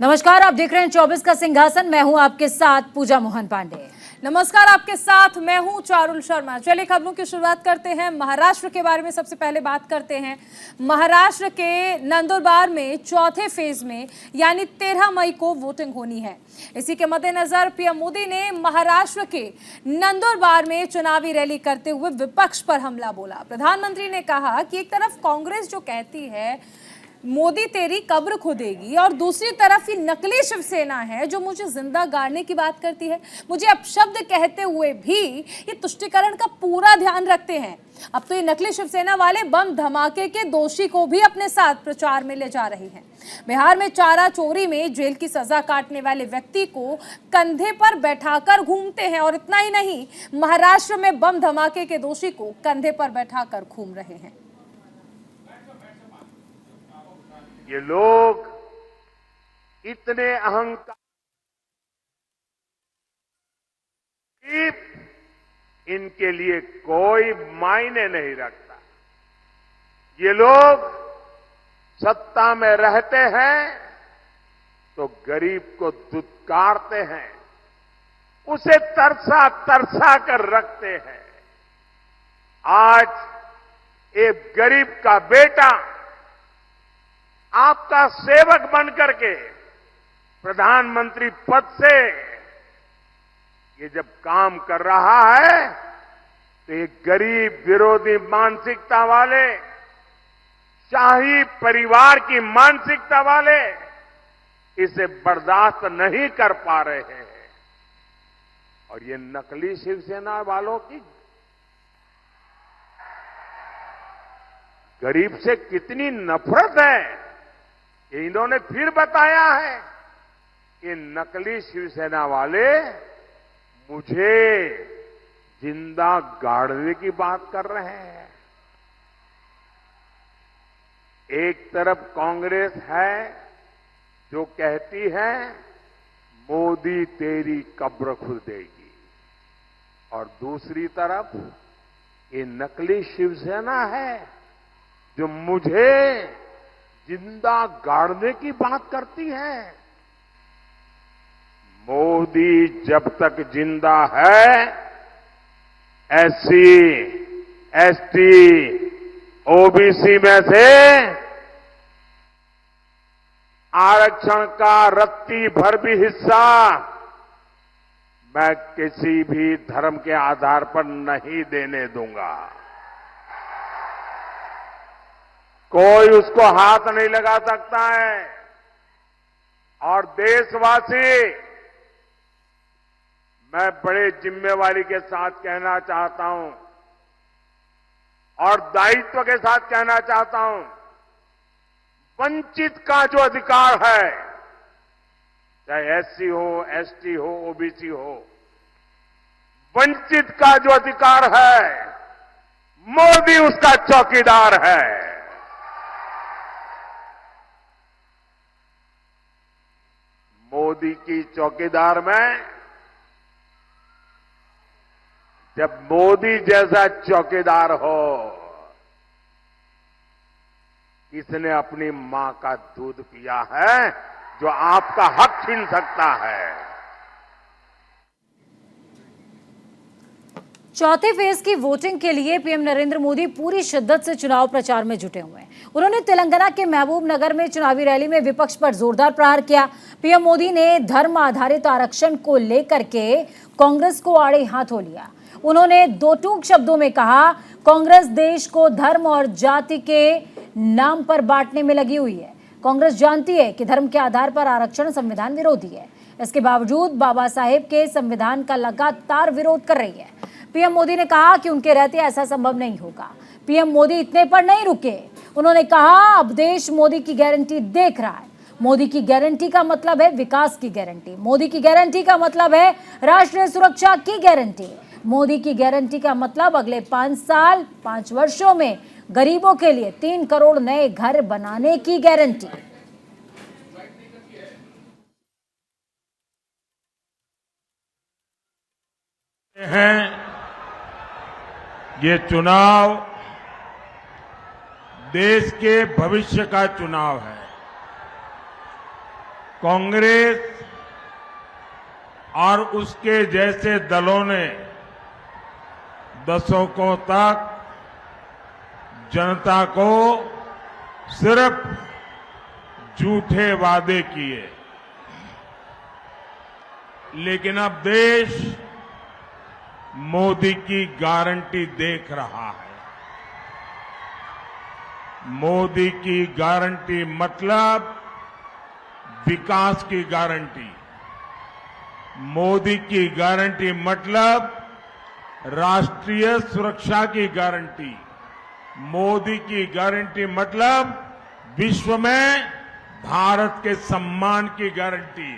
नमस्कार, आप देख रहे हैं 24 का सिंहासन। मैं हूं आपके साथ पूजा मोहन पांडे। नमस्कार, आपके साथ मैं हूं चारुल शर्मा। चलिए खबरों की शुरुआत करते हैं। महाराष्ट्र के बारे में सबसे पहले बात करते हैं। महाराष्ट्र के नंदुरबार में चौथे फेज में यानी 13 मई को वोटिंग होनी है। इसी के मद्देनजर पीएम मोदी ने महाराष्ट्र के नंदुरबार में चुनावी रैली करते हुए विपक्ष पर हमला बोला। प्रधानमंत्री ने कहा कि एक तरफ कांग्रेस जो कहती है मोदी तेरी कब्र खोदेगी और दूसरी तरफ ही नकली शिवसेना है जो मुझे जिंदा गाड़ने की बात करती है। मुझे अपशब्द कहते हुए भी ये तुष्टीकरण का पूरा ध्यान रखते हैं। अब तो ये नकली शिवसेना वाले बम धमाके के दोषी को भी अपने साथ प्रचार में ले जा रहे हैं। बिहार में चारा चोरी में जेल की सजा काटने वाले व्यक्ति को कंधे पर बैठाकर घूमते हैं और इतना ही नहीं, महाराष्ट्र में बम धमाके के दोषी को कंधे पर बैठाकर घूम रहे हैं। ये लोग इतने अहंकार, इनके लिए कोई मायने नहीं रखता। ये लोग सत्ता में रहते हैं तो गरीब को दुत्कारते हैं, उसे तरसा तरसा कर रखते हैं। आज एक गरीब का बेटा आपका सेवक बनकर के प्रधानमंत्री पद से ये जब काम कर रहा है तो ये गरीब विरोधी मानसिकता वाले, शाही परिवार की मानसिकता वाले इसे बर्दाश्त नहीं कर पा रहे हैं। और ये नकली शिवसेना वालों की गरीब से कितनी नफरत है ये इन्होंने फिर बताया है कि नकली शिवसेना वाले मुझे जिंदा गाड़ने की बात कर रहे हैं। एक तरफ कांग्रेस है जो कहती है मोदी तेरी कब्र खुद देगी, और दूसरी तरफ ये नकली शिवसेना है जो मुझे जिंदा गाड़ने की बात करती है। मोदी जब तक जिंदा है एससी, एसटी, ओबीसी में से आरक्षण का रत्ती भर भी हिस्सा मैं किसी भी धर्म के आधार पर नहीं देने दूंगा। कोई उसको हाथ नहीं लगा सकता है। और देशवासी, मैं बड़े जिम्मेवारी के साथ कहना चाहता हूं और दायित्व के साथ कहना चाहता हूं, वंचित का जो अधिकार है, चाहे एससी हो, एसटी हो, ओबीसी हो, वंचित का जो अधिकार है मोदी उसका चौकीदार है। मोदी की चौकीदार में जब मोदी जैसा चौकीदार हो, किसने अपनी मां का दूध पिया है जो आपका हक छीन सकता है। चौथे फेज की वोटिंग के लिए पीएम नरेंद्र मोदी पूरी शिद्दत से चुनाव प्रचार में जुटे हुए हैं। उन्होंने तेलंगाना के महबूब नगर में चुनावी रैली में विपक्ष पर जोरदार प्रहार किया। पीएम मोदी ने धर्म आधारित आरक्षण को लेकर के कांग्रेस को आड़े हाथों लिया। उन्होंने दो टूक शब्दों में कहा, कांग्रेस देश को धर्म और जाति के नाम पर बांटने में लगी हुई है। कांग्रेस जानती है कि धर्म के आधार पर आरक्षण संविधान विरोधी है। इसके बावजूद बाबा साहेब के संविधान का लगातार विरोध कर रही है। पीएम मोदी ने कहा कि उनके रहते ऐसा संभव नहीं होगा। पीएम मोदी इतने पर नहीं रुके। उन्होंने कहा, अब देश मोदी की गारंटी देख रहा है। मोदी की गारंटी का मतलब है विकास की गारंटी। मोदी की गारंटी का मतलब है राष्ट्रीय सुरक्षा की गारंटी। मोदी की गारंटी का मतलब अगले 5 साल 5 वर्षों में गरीबों के लिए 3 करोड़ नए घर बनाने की गारंटी। ये चुनाव देश के भविष्य का चुनाव है। कांग्रेस और उसके जैसे दलों ने दशकों तक जनता को सिर्फ झूठे वादे किए, लेकिन अब देश मोदी की गारंटी देख रहा है। मोदी की गारंटी मतलब विकास की गारंटी, मोदी की गारंटी मतलब राष्ट्रीय सुरक्षा की गारंटी, मोदी की गारंटी मतलब विश्व में भारत के सम्मान की गारंटी,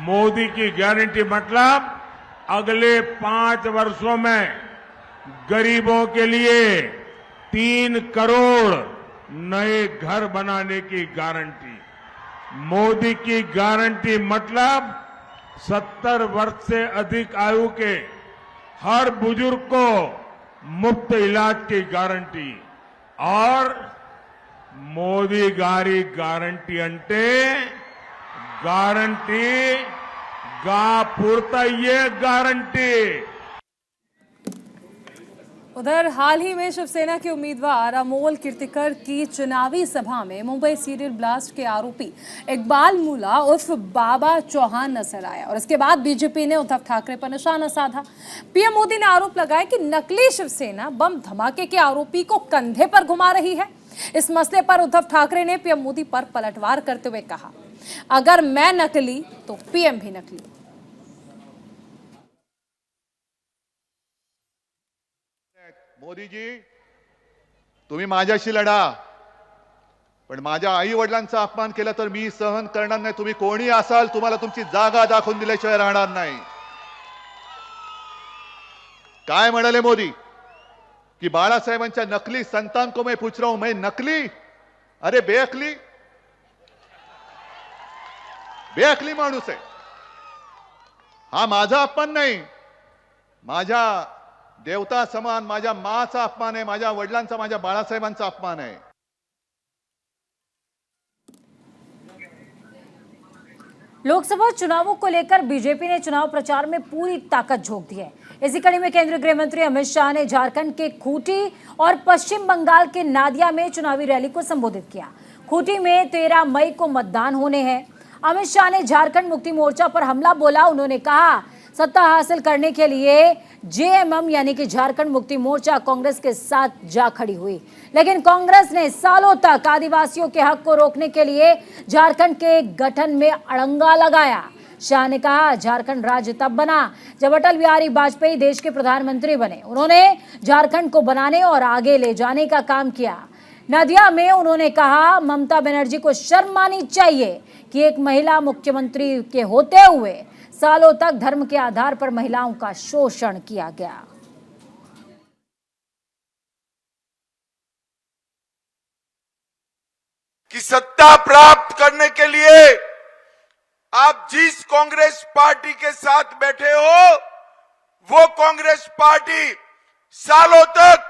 मोदी की गारंटी मतलब अगले 5 वर्षों में गरीबों के लिए 3 करोड़ नए घर बनाने की गारंटी, मोदी की गारंटी मतलब 70 वर्ष से अधिक आयु के हर बुजुर्ग को मुफ्त इलाज की गारंटी। और मोदी गारी गारंटी अंटे गारंटी गा पूर्तయ్యే गारंटी। उधर हाल ही में शिवसेना के उम्मीदवार अमोल कीर्तिकर की चुनावी सभा में मुंबई सीरियल ब्लास्ट के आरोपी इकबाल मूला उर्फ बाबा चौहान नजर आया और इसके बाद बीजेपी ने उद्धव ठाकरे पर निशाना साधा। पीएम मोदी ने आरोप लगाया कि नकली शिवसेना बम धमाके के आरोपी को कंधे पर घुमा रही है। इस मसले पर उद्धव ठाकरे ने पीएम मोदी पर पलटवार करते हुए कहा, अगर मैं नकली तो पीएम भी नकली। मोदीजी, तुम्ही माझ्याशी लढा, पण माझ्या आई वडिलांचा अपमान केला तर मी सहन करणार नाही। तुम्ही कोणी असाल, तुम्हाला तुमची जागा दाखवून दिल्याशिवाय राहणार नाही। काय म्हणाले मोदी कि बाळासाहेबांच्या नकली संतान को मैं पूछ रहा हूं, मैं नकली? अरे बेअकली, बेअकली माणूस आहे हा। माझा अपमान नाही, माझ्या देवता समान माझ्या माचा अपमान आहे, माझ्या वडिलांचा, माझ्या बाळासाहेबांचा अपमान आहे। लोकसभा चुनावों को लेकर बीजेपी ने चुनाव प्रचार में पूरी ताकत झोंक दी है। इसी कड़ी में केंद्रीय गृह मंत्री अमित शाह ने झारखंड के खूंटी और पश्चिम बंगाल के नादिया में चुनावी रैली को संबोधित किया। खूंटी में 13 मई को मतदान होने हैं। अमित शाह ने झारखंड मुक्ति मोर्चा पर हमला बोला। उन्होंने कहा, सत्ता हासिल करने के लिए जेएमएम यानी कि झारखंड मुक्ति मोर्चा कांग्रेस के साथ जा खड़ी हुई, लेकिन कांग्रेस ने सालों तक आदिवासियों के हक को रोकने के लिए झारखंड के गठन में अड़ंगा लगाया। शाह ने कहा, झारखंड राज्य तब बना जब अटल बिहारी वाजपेयी देश के प्रधानमंत्री बने। उन्होंने झारखंड को बनाने और आगे ले जाने का काम किया। नदिया में उन्होंने कहा, ममता बनर्जी को शर्म आनी चाहिए कि एक महिला मुख्यमंत्री के होते हुए सालों तक धर्म के आधार पर महिलाओं का शोषण किया गया। कि सत्ता प्राप्त करने के लिए आप जिस कांग्रेस पार्टी के साथ बैठे हो, वो कांग्रेस पार्टी सालों तक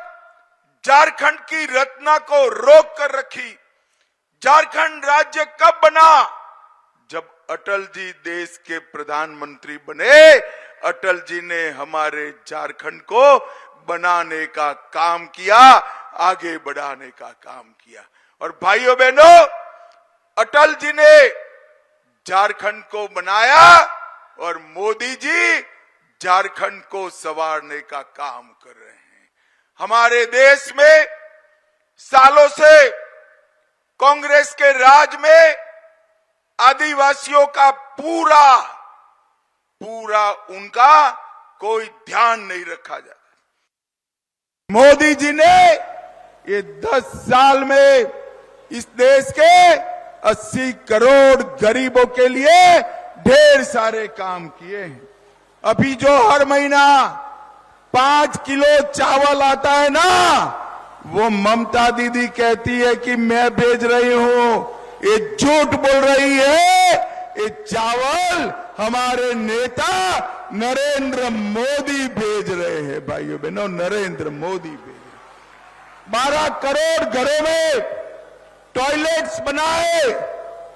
झारखंड की रचना को रोक कर रखी। झारखंड राज्य कब बना? जब अटल जी देश के प्रधानमंत्री बने। अटल जी ने हमारे झारखंड को बनाने का काम किया, आगे बढ़ाने का काम किया। और भाइयों बहनों, अटल जी ने झारखंड को बनाया और मोदी जी झारखंड को संवारने का काम कर रहे हैं। हमारे देश में सालों से कांग्रेस के राज में आदिवासियों का पूरा उनका कोई ध्यान नहीं रखा जाता। मोदी जी ने ये 10 साल में इस देश के 80 करोड़ गरीबों के लिए ढेर सारे काम किए हैं। अभी जो हर महीना 5 किलो चावल आता है ना, वो ममता दीदी कहती है कि मैं भेज रही हूं। ये झूठ बोल रही है। ये चावल हमारे नेता नरेंद्र मोदी भेज रहे हैं। भाइयों बहनों, नरेंद्र मोदी भेज रहे। 12 करोड़ घरों में टॉयलेट्स बनाए,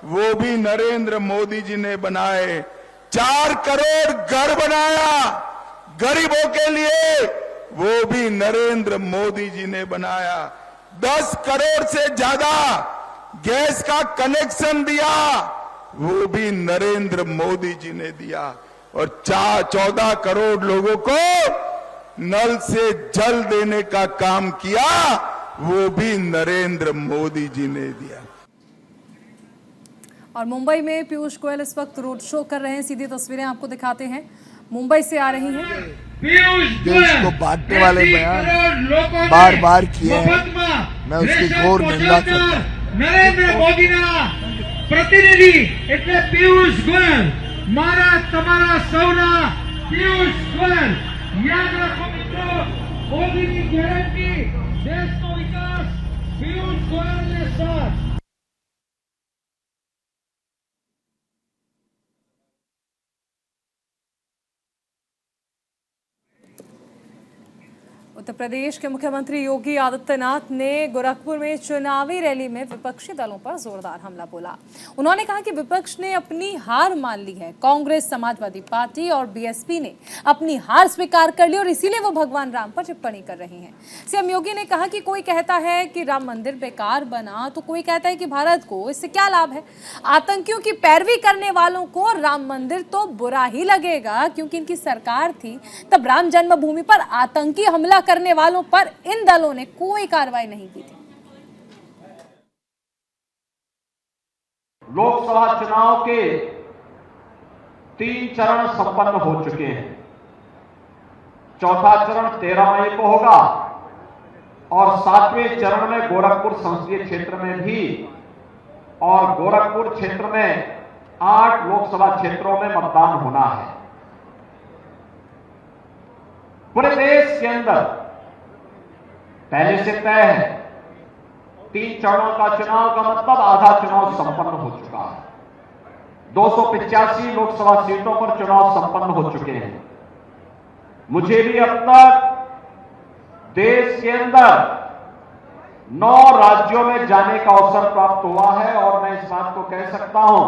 वो भी नरेंद्र मोदी जी ने बनाए। 4 करोड़ घर बनाया गरीबों के लिए, वो भी नरेंद्र मोदी जी ने बनाया। 10 करोड़ से ज्यादा गैस का कनेक्शन दिया, वो भी नरेंद्र मोदी जी ने दिया। और 14 करोड़ लोगों को नल से जल देने का काम किया, वो भी नरेंद्र मोदी जी ने दिया। और मुंबई में पीयूष गोयल इस वक्त रोड शो कर रहे हैं। सीधी तस्वीरें आपको दिखाते हैं, मुंबई से आ रही हैं। देश को बांटने वाले बयान बार बार किए हैं, मैं उसकी घोर निंदा करता हूं। नरेंद्र मोदी प्रतिनिधि એટલે પિયુષ ગોયલ, મારા તમારા સૌના પિયુષ ગોયલ। યાદ રાખો મિત્રો, મોદીની ગેરંટી, દેશનો વિકાસ પિયુષ ગોયલને સાથ। उत्तर प्रदेश के मुख्यमंत्री योगी आदित्यनाथ ने गोरखपुर में चुनावी रैली में विपक्षी दलों पर जोरदार हमला बोला। उन्होंने कहा कि विपक्ष ने अपनी हार मान ली है। कांग्रेस, समाजवादी पार्टी और बीएसपी ने अपनी हार स्वीकार कर ली और इसीलिए वो भगवान राम पर टिप्पणी कर रही हैं। सीएम योगी ने कहा कि कोई कहता है कि राम मंदिर बेकार बना, तो कोई कहता है कि भारत को इससे क्या लाभ है। आतंकियों की पैरवी करने वालों को राम मंदिर तो बुरा ही लगेगा, क्योंकि इनकी सरकार थी तब राम जन्मभूमि पर आतंकी हमला करने वालों पर इन दलों ने कोई कार्रवाई नहीं की थी। लोकसभा चुनाव के 3 चरण संपन्न हो चुके हैं। चौथा चरण 13 मई को होगा और 7वें चरण में गोरखपुर संसदीय क्षेत्र में भी, और गोरखपुर क्षेत्र में 8 लोकसभा क्षेत्रों में मतदान होना है। पूरे देश के अंदर पहले से तय है 3 चरणों का चुनाव का मतलब आधा चुनाव संपन्न हो चुका है। 285 लोकसभा सीटों पर चुनाव संपन्न हो चुके हैं। मुझे भी अब तक देश के अंदर 9 राज्यों में जाने का अवसर प्राप्त हुआ है और मैं इस बात को कह सकता हूं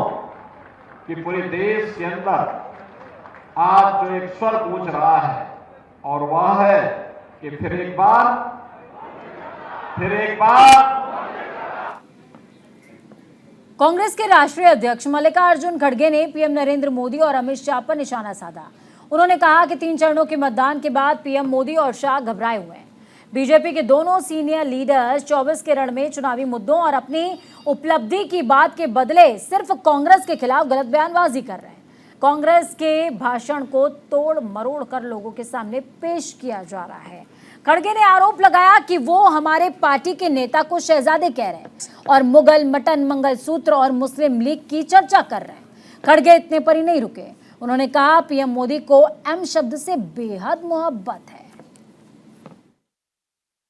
कि पूरे देश के अंदर आज जो एक स्वर गूंज रहा है और वह है कि फिर एक बार कांग्रेस के राष्ट्रीय अध्यक्ष मल्लिकार्जुन खड़गे ने पीएम नरेंद्र मोदी और अमित शाह पर निशाना साधा। उन्होंने कहा कि 3 चरणों के मतदान के बाद पीएम मोदी और शाह घबराए हुए हैं। बीजेपी के दोनों सीनियर लीडर्स 24 के रण में चुनावी मुद्दों और अपनी उपलब्धि की बात के बदले सिर्फ कांग्रेस के खिलाफ गलत बयानबाजी कर रहे हैं। कांग्रेस के भाषण को तोड़ मरोड़ कर लोगों के सामने पेश किया जा रहा है। खड़गे ने आरोप लगाया कि वो हमारे पार्टी के नेता को शहजादे कह रहे हैं और मुगल, मटन, मंगलसूत्र और मुस्लिम लीग की चर्चा कर रहे हैं। खड़गे इतने पर ही नहीं रुके। उन्होंने कहा पीएम मोदी को एम शब्द से बेहद मोहब्बत है।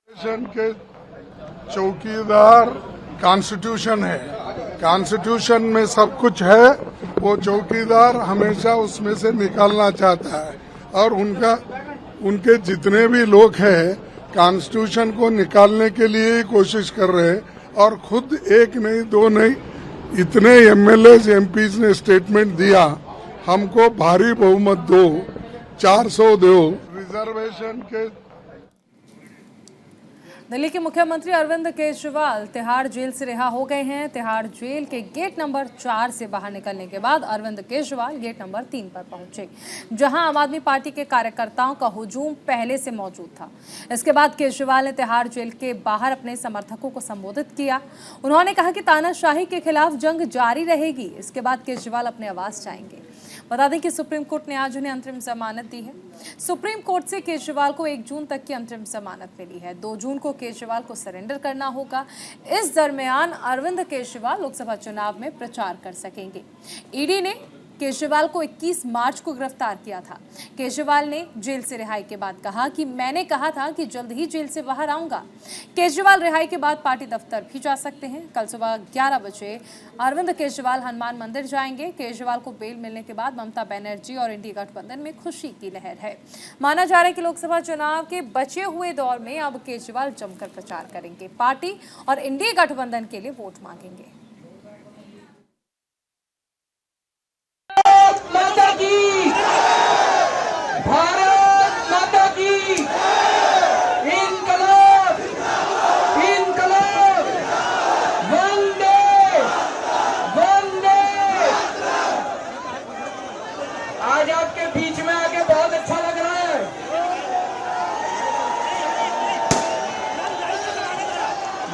के चौकीदार कॉन्स्टिट्यूशन है, कॉन्स्टिट्यूशन में सब कुछ है। वो चौकीदार हमेशा उसमें से निकालना चाहता है और उनके जितने भी लोग हैं कॉन्स्टिट्यूशन को निकालने के लिए ही कोशिश कर रहे हैं। और खुद 1 नहीं 2 नहीं, इतने एमएलए एमपीज ने स्टेटमेंट दिया, हमको भारी बहुमत दो, 400 दो। रिजर्वेशन के दिल्ली के मुख्यमंत्री अरविंद केजरीवाल तिहाड़ जेल से रिहा हो गए हैं। तिहाड़ जेल के गेट नंबर 4 से बाहर निकलने के बाद अरविंद केजरीवाल गेट नंबर 3 पर पहुंचे, जहां आम आदमी पार्टी के कार्यकर्ताओं का हुजूम पहले से मौजूद था। इसके बाद केजरीवाल ने तिहाड़ जेल के बाहर अपने समर्थकों को संबोधित किया। उन्होंने कहा कि तानाशाही के खिलाफ जंग जारी रहेगी। इसके बाद केजरीवाल अपने आवास जाएंगे। बता दें कि सुप्रीम कोर्ट ने आज उन्हें अंतरिम जमानत दी है। सुप्रीम कोर्ट से केजरीवाल को 1 जून तक की अंतरिम जमानत मिली है। 2 जून को केजरीवाल को सरेंडर करना होगा। इस दरमियान अरविंद केजरीवाल लोकसभा चुनाव में प्रचार कर सकेंगे। ईडी ने केजरीवाल को 21 मार्च को गिरफ्तार किया था। केजरीवाल ने जेल से रिहाई के बाद कहा कि मैंने कहा था कि जल्द ही जेल से बाहर आऊंगा। केजरीवाल रिहाई के बाद पार्टी दफ्तर भी जा सकते हैं। कल सुबह 11 बजे अरविंद केजरीवाल हनुमान मंदिर जाएंगे। केजरीवाल को बेल मिलने के बाद ममता बनर्जी और इंडिया गठबंधन में खुशी की लहर है। माना जा रहा है कि लोकसभा चुनाव के बचे हुए दौर में अब केजरीवाल जमकर प्रचार करेंगे। पार्टी और इंडिया गठबंधन के लिए वोट मांगेंगे।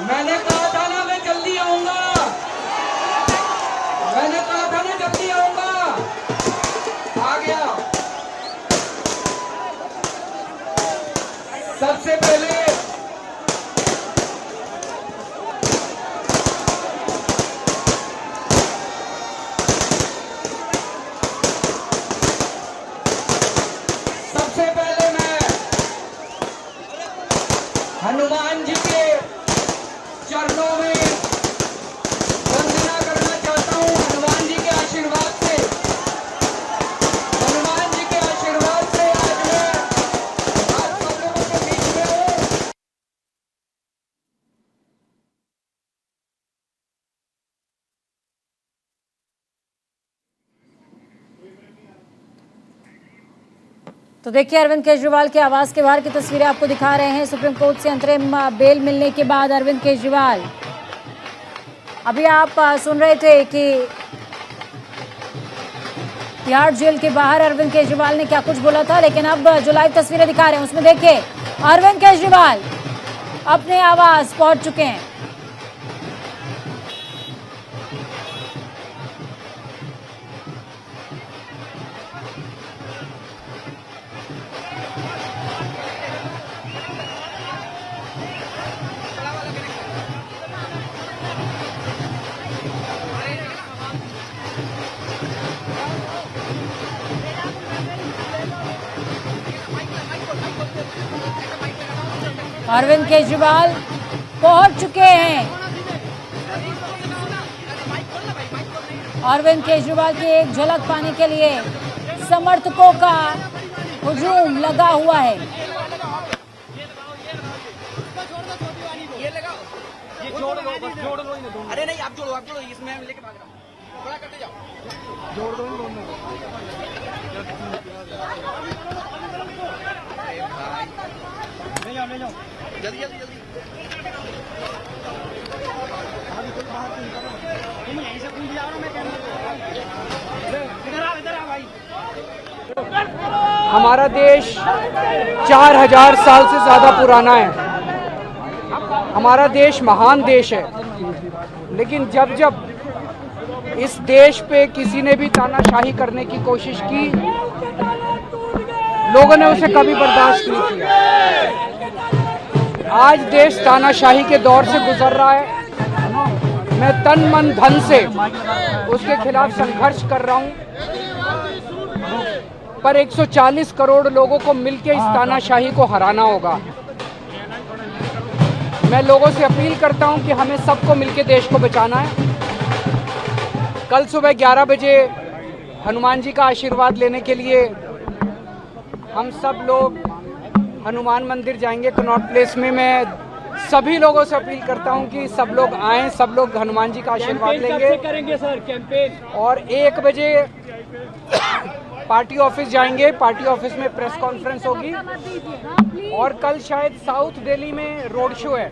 मैंने कहा था ना मैं जल्दी आऊंगा, मैंने कहा था ना जल्दी आऊंगा, आ गया। सबसे पहले मैं हनुमान जी के चरणों में वंदना करना चाहता हूं। हनुमान जी के आशीर्वाद से, हनुमान जी के आशीर्वाद से आज मैं आप सब लोगों के बीच में हूं। तो देखिए अरविंद केजरीवाल के आवास के बाहर की तस्वीरें आपको दिखा रहे हैं। सुप्रीम कोर्ट से अंतरिम बेल मिलने के बाद अरविंद केजरीवाल, अभी आप सुन रहे थे कि तिहाड़ जेल के बाहर अरविंद केजरीवाल ने क्या कुछ बोला था, लेकिन अब जो लाइव तस्वीरें दिखा रहे हैं उसमें देखिए अरविंद केजरीवाल अपने आवास पहुंच चुके हैं। अरविंद केजरीवाल पहुंच चुके हैं। अरविंद केजरीवाल की एक झलक पाने के लिए समर्थकों का हुजूम लगा हुआ है। अरे नहीं, आप जोड़ो, इसमें मैं लेके भाग रहा हूं, थोड़ा करते जाओ, जोड़ दो दोनों। ले जाओ जल्दी जल्दी जल्दी। तुम यहीं से कूद जाओ ना, मैं इधर आ भाई। हमारा देश 4000 साल से ज्यादा पुराना है। हमारा देश महान देश है, लेकिन जब जब इस देश पे किसी ने भी तानाशाही करने की कोशिश की, लोगों ने उसे कभी बर्दाश्त नहीं किया। आज देश तानाशाही के दौर से गुजर रहा है। मैं तन मन धन से उसके खिलाफ संघर्ष कर रहा हूं, पर 140 करोड़ लोगों को मिलकर इस तानाशाही को हराना होगा। मैं लोगों से अपील करता हूं कि हमें सबको मिलकर देश को बचाना है। कल सुबह 11 बजे हनुमान जी का आशीर्वाद लेने के लिए हम सब लोग हनुमान मंदिर जाएंगे कनॉट प्लेस में। मैं सभी लोगों से अपील करता हूं कि सब लोग आएं, सब लोग हनुमान जी का आशीर्वाद लेंगे। करेंगे सर कैंपेन। और 1 बजे पार्टी ऑफिस जाएंगे, पार्टी ऑफिस में प्रेस कॉन्फ्रेंस होगी। और कल शायद साउथ दिल्ली में रोड शो है,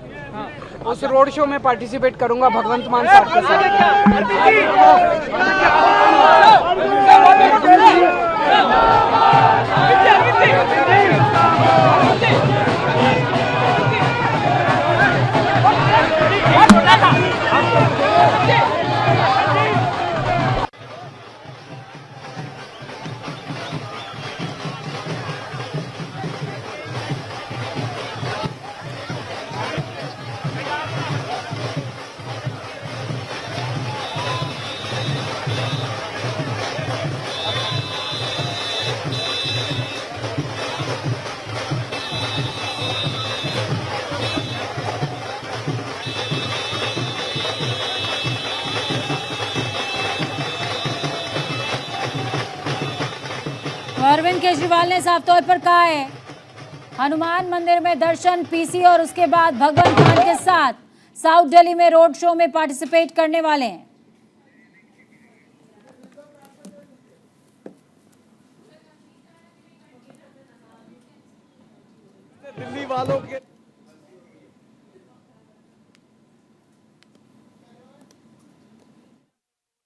उस रोड शो में पार्टिसिपेट करूंगा भगवंत मान साहब के साथ। अरविंद केजरीवाल ने साफ तौर पर कहा है हनुमान मंदिर में दर्शन, पीसी और उसके बाद भगवंत मान के साथ साउथ दिल्ली में रोड शो में पार्टिसिपेट करने वाले हैं। दिल्ली वालों के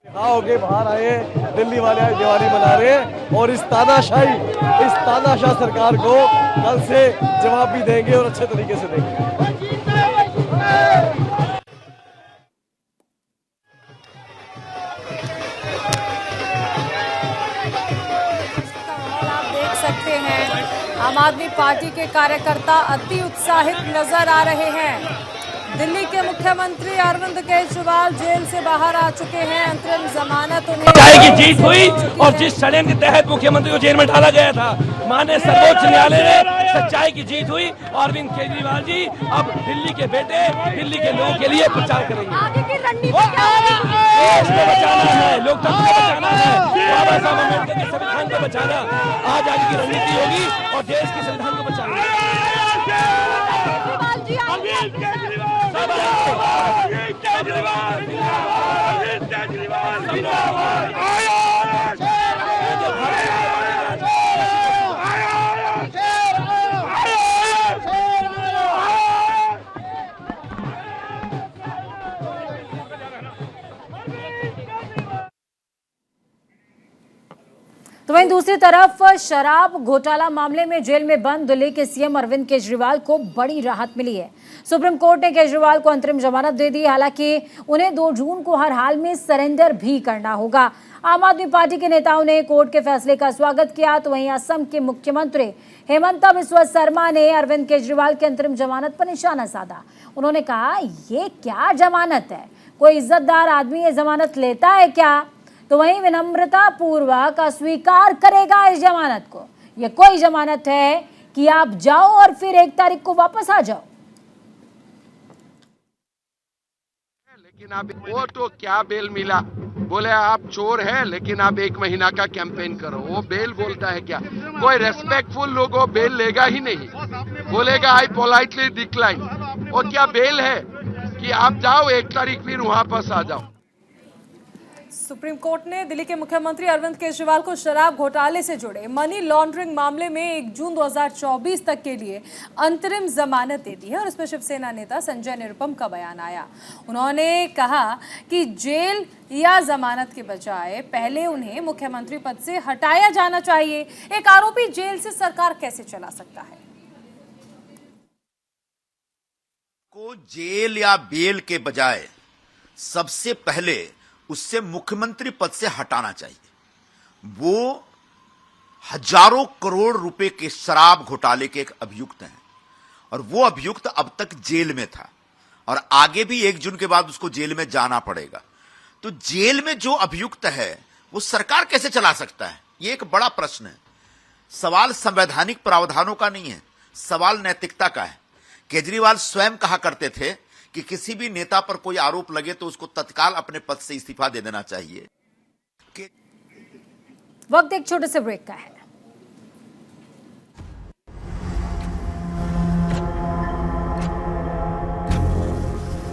आओगे, बाहर आए, दिल्ली वाले आज दिवाली मना रहे हैं और इस तानाशाह सरकार को कल से जवाब भी देंगे और अच्छे तरीके से देंगे। आदमी पार्टी के कार्यकर्ता अति उत्साहित नजर आ रहे हैं। दिल्ली के मुख्यमंत्री अरविंद केजरीवाल जेल से बाहर आ चुके हैं। अंतरिम जमानत उन्हें सच्चाई की जीत हुई और जिस षड्यंत्र के तहत मुख्यमंत्री को जेल में डाला गया था, माननीय सर्वोच्च न्यायालय ने सच्चाई की जीत हुई। अरविंद केजरीवाल जी अब दिल्ली के बेटे दिल्ली के लोगों के लिए प्रचार करेंगे। आगे की रणनीति देश को बचाना है, लोकतंत्र को बचाना है, बाबा साहब अम्बेडकर के संविधान को बचाना आज आगे की रणनीति होगी और देश के संविधान को बचाना। तो वहीं दूसरी तरफ शराब घोटाला मामले में जेल में बंद दिल्ली के सीएम अरविंद केजरीवाल को बड़ी राहत मिली है। सुप्रीम कोर्ट ने केजरीवाल को अंतरिम जमानत दे दी। हालांकि उन्हें 2 जून को हर हाल में सरेंडर भी करना होगा। आम आदमी पार्टी के नेताओं ने कोर्ट के फैसले का स्वागत किया। तो वहीं असम के मुख्यमंत्री हेमंता बिस्वा शर्मा ने अरविंद केजरीवाल की अंतरिम जमानत पर निशाना साधा। उन्होंने कहा, ये क्या जमानत है? कोई इज्जतदार आदमी ये जमानत लेता है क्या? तो वहीं विनम्रता पूर्वक अस्वीकार करेगा इस जमानत को। यह कोई जमानत है कि आप जाओ और फिर 1 तारीख को वापस आ जाओ। लेकिन आप वो तो क्या बेल मिला? बोले आप चोर हैं लेकिन आप 1 महीना का कैंपेन करो। वो बेल बोलता है क्या? कोई रेस्पेक्टफुल लोगों बेल लेगा ही नहीं, बोलेगा आई पोलाइटली डिक्लाइन। वो क्या बेल है कि आप जाओ 1 तारीख फिर वहां पर आ जाओ। सुप्रीम कोर्ट ने दिल्ली के मुख्यमंत्री अरविंद केजरीवाल को शराब घोटाले से जुड़े मनी लॉन्ड्रिंग मामले में 1 जून 2024 तक के लिए अंतरिम जमानत दे दी है और इसमें शिवसेना नेता संजय निरुपम का बयान आया। उन्होंने कहा कि जेल या जमानत के बजाय पहले उन्हें मुख्यमंत्री पद से हटाया जाना चाहिए। एक आरोपी जेल से सरकार कैसे चला सकता है? को जेल या बेल के बजाय सबसे पहले उससे मुख्यमंत्री पद से हटाना चाहिए। वो हजारों करोड़ रुपए के शराब घोटाले के एक अभियुक्त हैं और वो अभियुक्त अब तक जेल में था और आगे भी 1 जून के बाद उसको जेल में जाना पड़ेगा। तो जेल में जो अभियुक्त है वो सरकार कैसे चला सकता है? ये एक बड़ा प्रश्न है। सवाल संवैधानिक प्रावधानों का नहीं है, सवाल नैतिकता का है। केजरीवाल स्वयं कहा करते थे कि किसी भी नेता पर कोई आरोप लगे तो उसको तत्काल अपने पद से इस्तीफा दे देना चाहिए। वक्त एक छोटे से ब्रेक का है।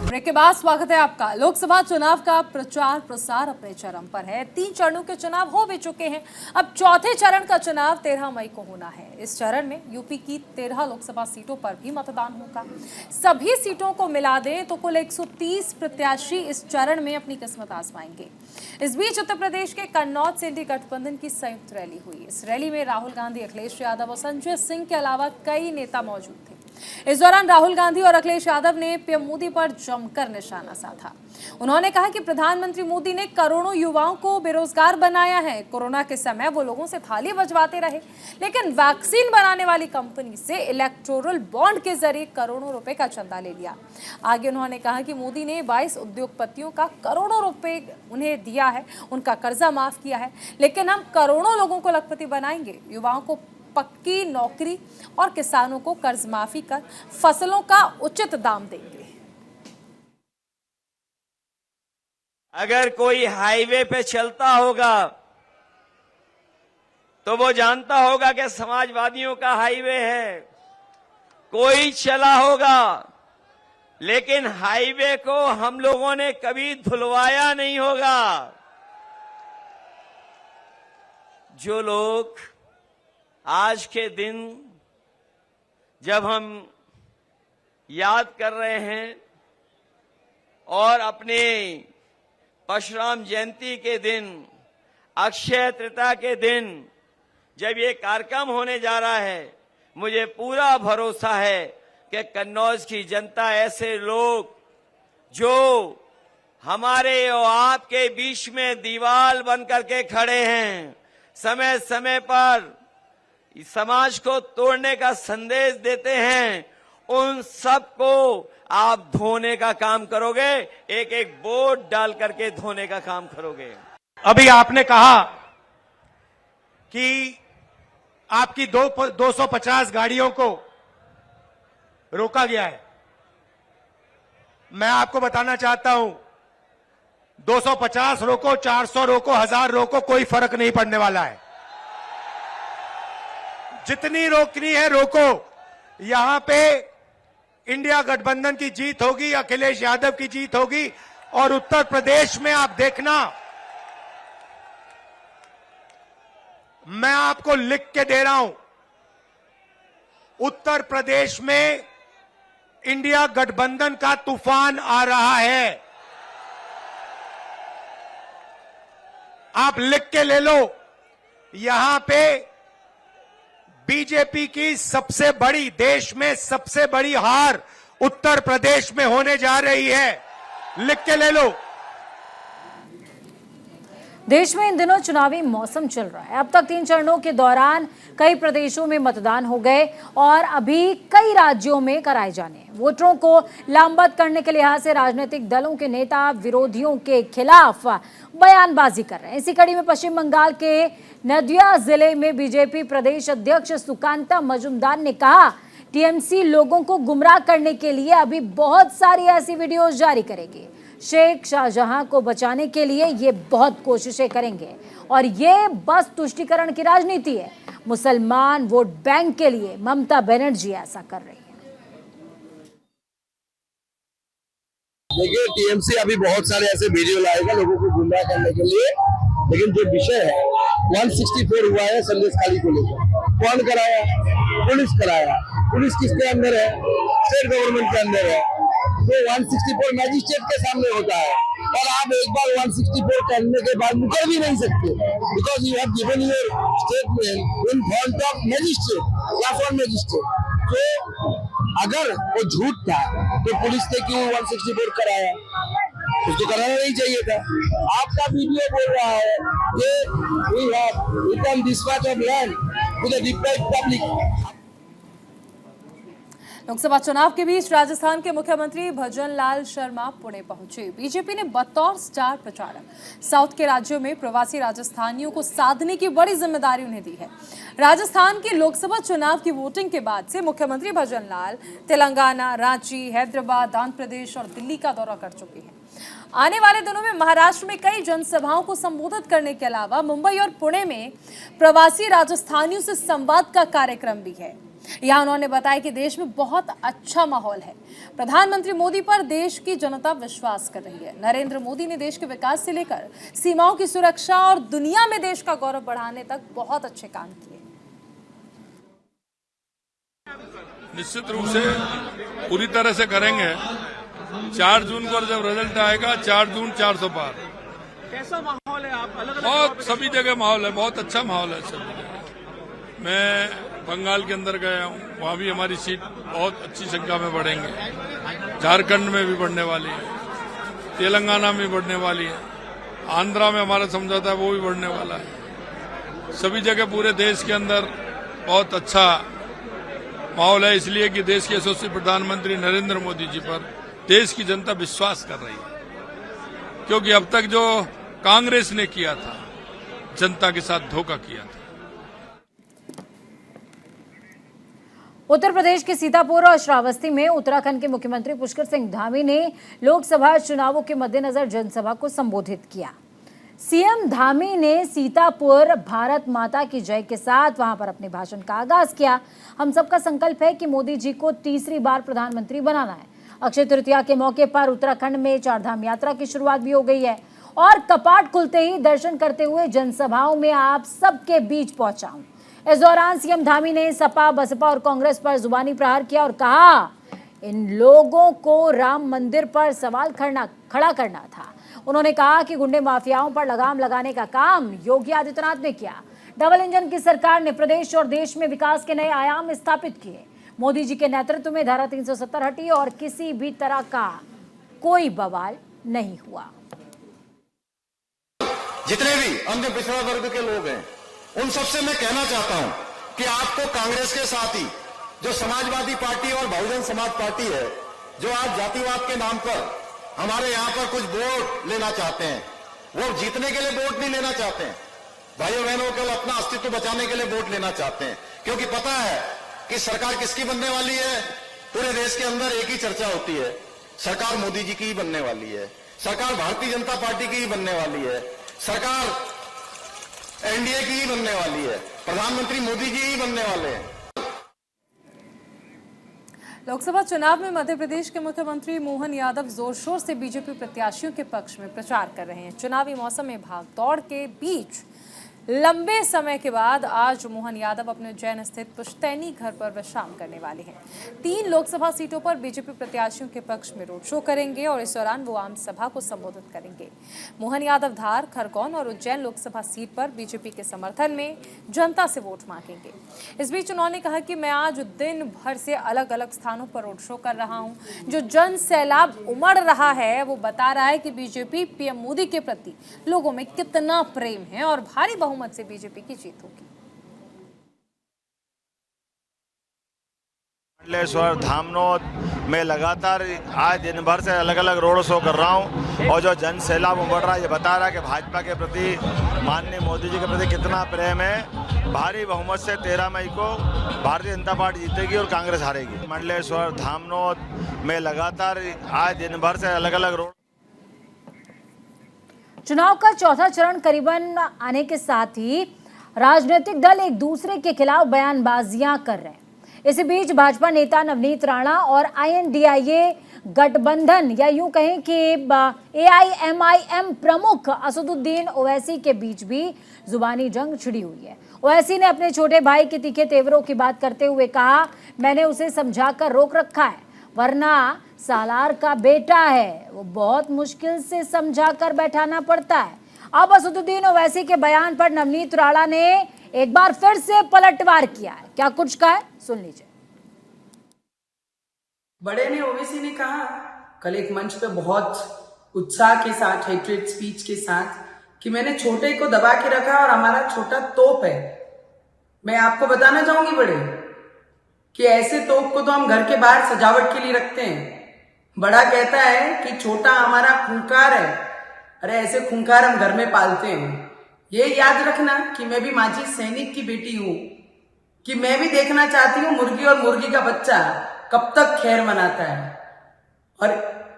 ब्रेक के बाद स्वागत है आपका। लोकसभा चुनाव का प्रचार प्रसार अपने चरम पर है। 3 चरणों के चुनाव हो भी चुके हैं। अब चौथे चरण का चुनाव 13 मई को होना है। इस चरण में यूपी की 13 लोकसभा सीटों पर भी मतदान होगा। सभी सीटों को मिला दें तो कुल 130 प्रत्याशी इस चरण में अपनी किस्मत आजमाएंगे। इस बीच उत्तर प्रदेश के कन्नौज से इंडी गठबंधन की संयुक्त रैली हुई। इस रैली में राहुल गांधी, अखिलेश यादव और संजय सिंह के अलावा कई नेता मौजूद थे। इस दौरान राहुल गांधी और अखिलेश यादव ने पीएम मोदी पर जमकर निशाना साधा। उन्होंने कहा कि प्रधानमंत्री मोदी ने करोड़ों युवाओं को बेरोजगार बनाया है। कोरोना के समय वो लोगों से थाली बजवाते रहे, लेकिन वैक्सीन बनाने वाली कंपनी से इलेक्टोरल बॉन्ड के जरिए करोड़ों रुपए का चंदा ले लिया। आगे उन्होंने कहा कि मोदी ने 22 उद्योगपतियों का करोड़ों रुपए उन्हें दिया है, उनका कर्जा माफ किया है, लेकिन हम करोड़ों लोगों को लखपति बनाएंगे। युवाओं को पक्की नौकरी और किसानों को कर्ज माफी कर फसलों का उचित दाम देंगे। अगर कोई हाईवे पे चलता होगा तो वो जानता होगा कि समाजवादियों का हाईवे है। कोई चला होगा, लेकिन हाईवे को हम लोगों ने कभी धुलवाया नहीं होगा। जो लोग आज के दिन जब हम याद कर रहे हैं और अपने परशुराम जयंती के दिन, अक्षय तृतीया के दिन जब ये कार्यक्रम होने जा रहा है, मुझे पूरा भरोसा है कि कन्नौज की जनता, ऐसे लोग जो हमारे और आपके बीच में दीवार बन करके खड़े हैं, समय समय पर समाज को तोड़ने का संदेश देते हैं, उन सबको आप धोने का काम करोगे, एक एक वोट डाल करके धोने का काम करोगे। अभी आपने कहा कि आपकी 250 गाड़ियों को रोका गया है। मैं आपको बताना चाहता हूं, 250 रोको, 400 रोको, 1000 रोको, कोई फर्क नहीं पड़ने वाला है। जितनी रोकनी है रोको। यहां पे इंडिया गठबंधन की जीत होगी, अखिलेश यादव की जीत होगी। और उत्तर प्रदेश में आप देखना, मैं आपको लिख के दे रहा हूं, उत्तर प्रदेश में इंडिया गठबंधन का तूफान आ रहा है। आप लिख के ले लो। यहां पे बीजेपी की सबसे बड़ी, देश में सबसे बड़ी हार उत्तर प्रदेश में होने जा रही है। लिख के ले लो। देश में इन दिनों चुनावी मौसम चल रहा है। अब तक 3 चरणों के दौरान कई प्रदेशों में मतदान हो गए और अभी कई राज्यों में कराए जाने हैं। वोटरों को लामबंद करने के लिहाज से राजनीतिक दलों के नेता विरोधियों के खिलाफ बयानबाजी कर रहे हैं। इसी कड़ी में पश्चिम बंगाल के नदिया जिले में बीजेपी प्रदेश अध्यक्ष सुकांता मजूमदार ने कहा, टीएमसी लोगों को गुमराह करने के लिए अभी बहुत सारी ऐसी वीडियोज जारी करेगी। शेख शाहजहां को बचाने के लिए ये बहुत कोशिशें करेंगे और ये बस तुष्टीकरण की राजनीति है। मुसलमान वोट बैंक के लिए ममता बनर्जी ऐसा कर रही है। देखिए, टीएमसी अभी बहुत सारे ऐसे वीडियो लाएगा लोगों को गुमराह करने के लिए, लेकिन जो विषय है 164 हुआ है संदेश खाली को लेकर। कौन कराया? पुलिस कराया। पुलिस किसके अंदर है? स्टेट गवर्नमेंट के अंदर है। तो 164 मैजिस्ट्रेट के सामने होता है और आप एक बार 164 करने के बाद मुकर भी नहीं सकते, because you have given your statement in front of magistrate, class 1 magistrate. तो अगर वो झूठ था तो पुलिस ने क्यों 164 कराया? उसको कराना नहीं चाहिए था। आपका वीडियो बोल रहा है कि we have return this much of land to the deprived public. Lok Sabha चुनाव के बीच राजस्थान के मुख्यमंत्री भजन लाल शर्मा पुणे पहुंचे। बीजेपी ने बतौर स्टार प्रचारक साउथ के राज्यों में प्रवासी राजस्थानियों को साधने की बड़ी जिम्मेदारी उन्हें दी है। राजस्थान की लोकसभा चुनाव की वोटिंग के बाद से मुख्यमंत्री भजन लाल तेलंगाना, रांची, हैदराबाद, आंध्र प्रदेश और दिल्ली का दौरा कर चुके हैं। आने वाले दिनों में महाराष्ट्र में कई जनसभाओं को संबोधित करने के अलावा मुंबई और पुणे में प्रवासी राजस्थानियों से संवाद का कार्यक्रम भी है। यहाँ उन्होंने बताया कि देश में बहुत अच्छा माहौल है। प्रधानमंत्री मोदी पर देश की जनता विश्वास कर रही है। नरेंद्र मोदी ने देश के विकास से लेकर सीमाओं की सुरक्षा और दुनिया में देश का गौरव बढ़ाने तक बहुत अच्छे काम किए। निश्चित रूप से पूरी तरह से करेंगे। 4 जून को जब रिजल्ट आएगा, 4 जून 400 पार। कैसा माहौल है? आप अलग बहुत सभी जगह माहौल है, बहुत अच्छा माहौल है सभी जगह। मैं बंगाल के अंदर गया हूँ, वहाँ भी हमारी सीट बहुत अच्छी संख्या में बढ़ेंगे। झारखंड में भी बढ़ने वाली है, तेलंगाना में बढ़ने वाली है, आंध्रा में हमारा समझौता है वो भी बढ़ने वाला है। सभी जगह पूरे देश के अंदर बहुत अच्छा माहौल है, इसलिए कि देश के यशस्वी प्रधानमंत्री नरेंद्र मोदी जी पर देश की जनता विश्वास कर रही है, क्योंकि अब तक जो कांग्रेस ने किया था, जनता के साथ धोखा किया था। उत्तर प्रदेश के सीतापुर और श्रावस्ती में उत्तराखंड के मुख्यमंत्री पुष्कर सिंह धामी ने लोकसभा चुनावों के मद्देनजर जनसभा को संबोधित किया। सीएम धामी ने सीतापुर भारत माता की जय के साथ वहां पर अपने भाषण का आगाज किया। हम सबका संकल्प है कि मोदी जी को तीसरी बार प्रधानमंत्री बनाना है। अक्षय तृतीया के मौके पर उत्तराखंड में चारधाम यात्रा की शुरुआत भी हो गई है और कपाट खुलते ही दर्शन करते हुए जनसभाओं में आप सबके बीच पहुंचा हूं। इस दौरान सीएम धामी ने सपा, बसपा और कांग्रेस पर जुबानी प्रहार किया और कहा, इन लोगों को राम मंदिर पर सवाल खड़ा करना था। उन्होंने कहा कि गुंडे माफियाओं पर लगाम लगाने का काम योगी आदित्यनाथ ने किया। डबल इंजन की सरकार ने प्रदेश और देश में विकास के नए आयाम स्थापित किए। मोदी जी के नेतृत्व में धारा 370 हटी और किसी भी तरह का कोई बवाल नहीं हुआ। जितने भी अन्य पिछड़ा वर्ग के लोग हैं, उन सबसे मैं कहना चाहता हूं कि आपको कांग्रेस के साथ ही जो समाजवादी पार्टी और बहुजन समाज पार्टी है, जो आज जातिवाद के नाम पर हमारे यहां पर कुछ वोट लेना चाहते हैं, वो जीतने के लिए वोट नहीं लेना चाहते हैं, भाइयों बहनों को अपना अस्तित्व बचाने के लिए वोट लेना चाहते हैं। क्योंकि पता है कि सरकार किसकी बनने वाली है। पूरे देश के अंदर एक ही चर्चा होती है, सरकार मोदी जी की ही बनने वाली है, सरकार भारतीय जनता पार्टी की ही बनने वाली है, सरकार एनडीए की ही बनने वाली है, प्रधानमंत्री मोदी जी ही बनने वाले हैं। लोकसभा चुनाव में मध्य प्रदेश के मुख्यमंत्री मोहन यादव जोर शोर से बीजेपी प्रत्याशियों के पक्ष में प्रचार कर रहे हैं। चुनावी मौसम में भाग दौड़ के बीच लंबे समय के बाद आज मोहन यादव अपने उज्जैन स्थित पुश्तैनी घर पर विश्राम करने वाले हैं। 3 लोकसभा सीटों पर बीजेपी प्रत्याशियों के पक्ष में रोड शो करेंगे और इस दौरान वो आम सभा को संबोधित करेंगे। मोहन यादव धार, खरगोन और उज्जैन लोकसभा सीट पर बीजेपी के समर्थन में जनता से वोट मांगेंगे। इस बीच उन्होंने कहा कि मैं आज दिन भर से अलग अलग स्थानों पर रोड शो कर रहा हूँ। जो जन सैलाब उमड़ रहा है वो बता रहा है कि बीजेपी पीएम मोदी के प्रति लोगों में कितना प्रेम है और भारी बहुमत से बीजेपी की जीत होगी। मंडलेश्वर धामनोद में लगातार आज दिन भर से अलग अलग रोड शो कर रहा हूं और जो जन सैलाब उमड़ रहा है ये बता रहा है कि भाजपा के प्रति, माननीय मोदी जी के प्रति कितना प्रेम है। भारी बहुमत से 13 मई को भारतीय जनता पार्टी जीतेगी और कांग्रेस हारेगी। मंडलेश्वर धामनोद में लगातार आज दिन भर से अलग अलग रोड। चुनाव का चौथा चरण करीबन आने के साथ ही राजनीतिक दल एक दूसरे के खिलाफ बयानबाजियां कर रहे हैं। इसी बीच भाजपा नेता नवनीत राणा और INDIA गठबंधन या यूं कहें कि AIMIM प्रमुख असदुद्दीन ओवैसी के बीच भी जुबानी जंग छिड़ी हुई है। ओवैसी ने अपने छोटे भाई के तीखे तेवरों की बात करते हुए कहा, मैंने उसे समझाकर रोक रखा है, वरना सालार का बेटा है, वो बहुत मुश्किल से समझाकर बैठाना पड़ता है। अब असदुद्दीन ओवैसी के बयान पर नवनीत राणा ने एक बार फिर से पलटवार किया है। क्या कुछ कहा है, सुन लीजिए। बड़े ने, ओवैसी ने कहा कल एक मंच पे बहुत उत्साह के साथ, हेट्रेड स्पीच के साथ, कि मैंने छोटे को दबा के रखा और हमारा छोटा तोप है। मैं आपको बताना चाहूंगी बड़े कि ऐसे तोप को तो हम घर के बाहर सजावट के लिए रखते हैं। बड़ा कहता है कि छोटा हमारा खूंखार है। अरे ऐसे खूंखार हम घर में पालते हैं। ये याद रखना कि मैं भी माजी सैनिक की बेटी हूं, कि मैं भी देखना चाहती हूँ मुर्गी और मुर्गी का बच्चा कब तक खैर मनाता है। और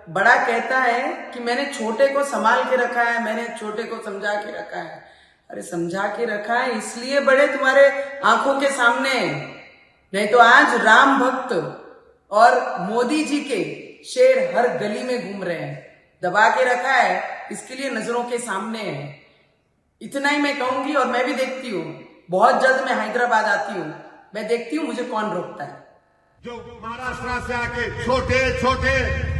बड़ा कहता है कि मैंने छोटे को संभाल के रखा है, मैंने छोटे को समझा के रखा है। अरे समझा के रखा है इसलिए बड़े तुम्हारे आंखों के सामने, नहीं तो आज राम भक्त और मोदी जी के शेर हर गली में घूम रहे हैं। दबा के रखा है इसके लिए नजरों के सामने है। इतना ही मैं कहूंगी और मैं भी देखती हूँ, बहुत जल्द मैं हैदराबाद आती हूँ, मैं देखती हूँ मुझे कौन रोकता है। जो महाराष्ट्र से आके छोटे छोटे,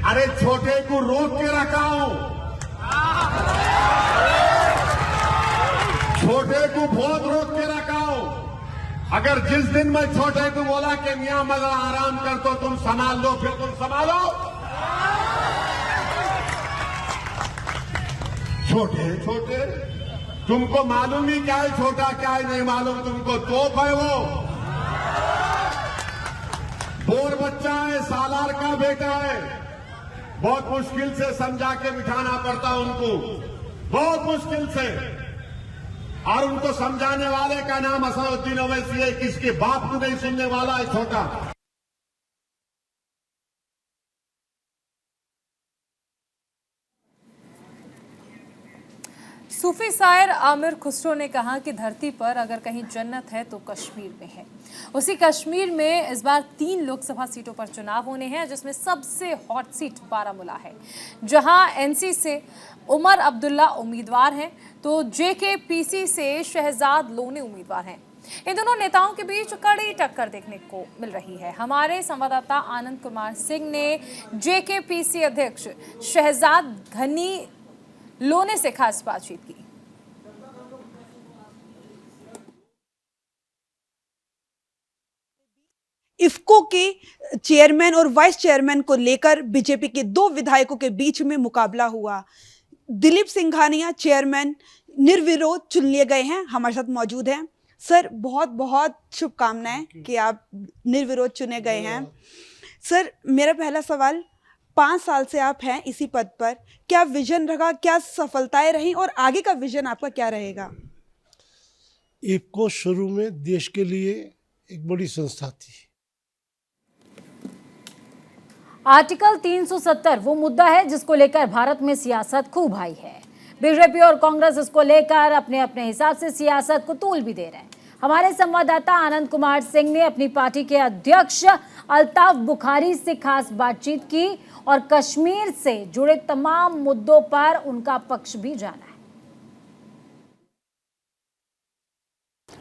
अरे छोटे को रोक के रखा हूं, छोटे को बहुत रोक के रखा हूं। अगर जिस दिन मैं छोटे को बोला कि मियां मगर आराम कर तो तुम संभाल लो, फिर तुम संभालो। छोटे छोटे, तुमको मालूम ही क्या है छोटा क्या है नहीं मालूम, तुमको तोप है वो। बोर बच्चा है, सालार का बेटा है, बहुत मुश्किल से समझा के बिठाना पड़ता उनको, बहुत मुश्किल से। और उनको समझाने वाले का नाम असदुद्दीन ओवैसी है, किसके बाप को नहीं सुनने वाला है छोटा। सूफी शायर आमिर खुसरो ने कहा कि धरती पर अगर कहीं जन्नत है तो कश्मीर में है। उसी कश्मीर में इस बार 3 लोकसभा सीटों पर चुनाव होने हैं, जिसमें सबसे हॉट सीट बारामूला है, जहां एनसी से उमर अब्दुल्ला उम्मीदवार हैं तो JKPC से शहजाद लोने उम्मीदवार हैं। इन दोनों नेताओं के बीच कड़ी टक्कर देखने को मिल रही है। हमारे संवाददाता आनंद कुमार सिंह ने JKPC अध्यक्ष शहजाद घनी लोने से खास बातचीत की। इफ्को के चेयरमैन और वाइस चेयरमैन को लेकर बीजेपी के 2 विधायकों के बीच में मुकाबला हुआ। दिलीप सिंघानिया चेयरमैन निर्विरोध चुन लिए गए हैं। हमारे साथ मौजूद हैं सर बहुत बहुत शुभकामनाएं कि आप निर्विरोध चुने गए हैं। सर मेरा पहला सवाल, 5 साल से आप हैं इसी पद पर, क्या विजन रहा, क्या सफलताएं रही और आगे का विजन आपका क्या रहेगा? इफ्को शुरू में देश के लिए एक बड़ी संस्था थी। आर्टिकल 370 वो मुद्दा है जिसको लेकर भारत में सियासत खूब आई है। बीजेपी और कांग्रेस इसको लेकर अपने अपने हिसाब से सियासत को तूल भी दे रहे हैं। हमारे संवाददाता आनंद कुमार सिंह ने अपनी पार्टी के अध्यक्ष अल्ताफ बुखारी से खास बातचीत की और कश्मीर से जुड़े तमाम मुद्दों पर उनका पक्ष भी जाना है।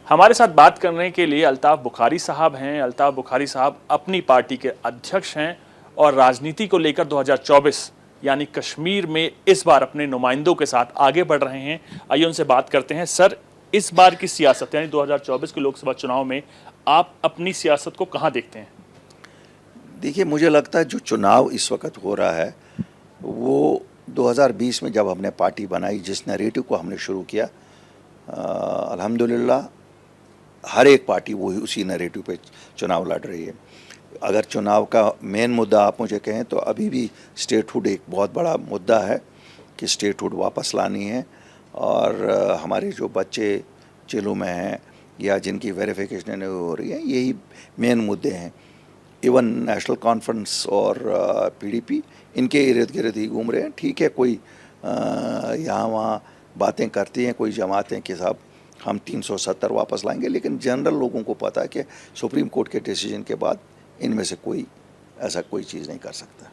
हमारे साथ बात करने के लिए अल्ताफ बुखारी साहब हैं। अल्ताफ बुखारी साहब अपनी पार्टी के अध्यक्ष हैं और राजनीति को लेकर 2024 यानी कश्मीर में इस बार अपने नुमाइंदों के साथ आगे बढ़ रहे हैं। आइए उनसे बात करते हैं। सर, इस बार की सियासत यानी 2024 के लोकसभा चुनाव में आप अपनी सियासत को कहां देखते हैं? देखिए, मुझे लगता है जो चुनाव इस वक्त हो रहा है वो 2020 में जब हमने पार्टी बनाई, जिस नैरेटिव को हमने शुरू किया, अल्हम्दुलिल्लाह हर एक पार्टी वही उसी नैरेटिव पे चुनाव लड़ रही है। अगर चुनाव का मेन मुद्दा आप मुझे कहें तो अभी भी स्टेटहुड एक बहुत बड़ा मुद्दा है कि स्टेटहुड वापस लानी है और हमारे जो बच्चे जेलों में हैं या जिनकी वेरिफिकेशन नहीं हो रही है, यही मेन मुद्दे हैं। इवन नेशनल कॉन्फ्रेंस और पीडीपी इनके इर्द गिर्द ही घूम रहे हैं। ठीक है, कोई यहाँ वहाँ बातें करती हैं, कोई जमातें कि साहब हम 370 वापस लाएंगे, लेकिन जनरल लोगों को पता है कि सुप्रीम कोर्ट के डिसीजन के बाद इनमें से कोई ऐसा कोई चीज़ नहीं कर सकता।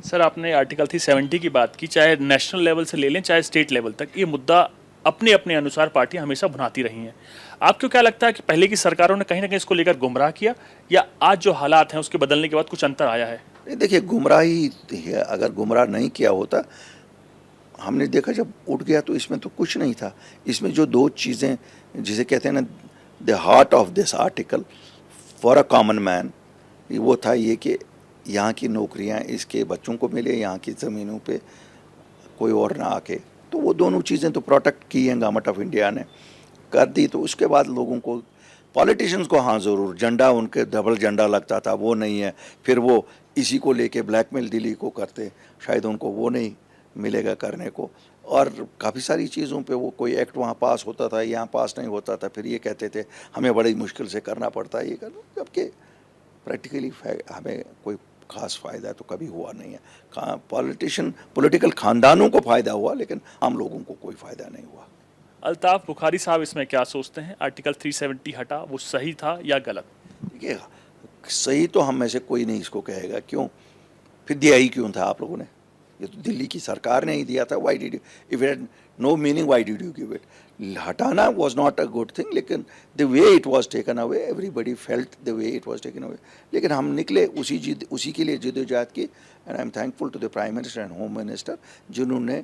सर, आपने आर्टिकल 370 की बात की, चाहे नेशनल लेवल से ले लें चाहे स्टेट लेवल तक, ये मुद्दा अपने अपने अनुसार पार्टियां हमेशा भुनाती रही हैं। आपको क्या लगता है कि पहले की सरकारों ने कहीं ना कहीं इसको लेकर गुमराह किया या आज जो हालात हैं उसके बदलने के बाद कुछ अंतर आया है? देखिए, गुमराही है। अगर गुमराह नहीं किया होता, हमने देखा जब उठ गया तो इसमें तो कुछ नहीं था। इसमें जो दो चीज़ें जिसे कहते हैं ना, the heart of this article for a common man, वो था ये कि यहाँ की नौकरियाँ इसके बच्चों को मिले, यहाँ की ज़मीनों पे कोई और ना आके। तो वो दोनों चीज़ें तो प्रोटेक्ट की हैं गवर्नमेंट ऑफ इंडिया ने, कर दी। तो उसके बाद लोगों को, पॉलिटिशियंस को हाँ ज़रूर, झंडा उनके डबल झंडा लगता था, वो नहीं है। फिर वो इसी को लेके ब्लैकमेल दिल्ली को करते, शायद उनको वो नहीं मिलेगा करने को। और काफ़ी सारी चीज़ों पे वो कोई एक्ट वहाँ पास होता था, यहाँ पास नहीं होता था, फिर ये कहते थे हमें बड़ी मुश्किल से करना पड़ता है ये करना, जबकि प्रैक्टिकली हमें कोई ख़ास फ़ायदा तो कभी हुआ नहीं है। पॉलिटिकल ख़ानदानों को फ़ायदा हुआ, लेकिन आम लोगों को कोई फ़ायदा नहीं हुआ। अल्ताफ बुखारी साहब इसमें क्या सोचते हैं? आर्टिकल 370 हटा, वो सही था या गलत? देखिए, सही तो हम में से कोई नहीं इसको कहेगा। क्यों? फिर दिया ही क्यों था आप लोगों ने? ये तो दिल्ली की सरकार ने ही दिया था। Why did you, if it had no meaning, why did you give it? हटाना was not a good thing, लेकिन the way it was taken away, everybody felt the way it was taken away. लेकिन हम निकले उसी के लिए जिद्दोजहद की। And I am thankful to the prime minister and home minister जिन्होंने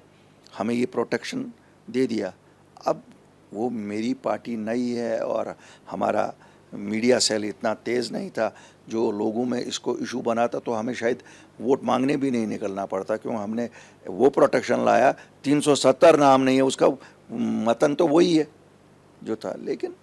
हमें ये प्रोटेक्शन दे दिया। अब वो मेरी पार्टी नई है और हमारा मीडिया सेल इतना तेज़ नहीं था जो लोगों में इसको इशू बनाता, तो हमें शायद वोट मांगने भी नहीं निकलना पड़ता। क्यों? हमने वो प्रोटेक्शन लाया। 370 नाम नहीं है उसका, मतन तो वही है जो था। लेकिन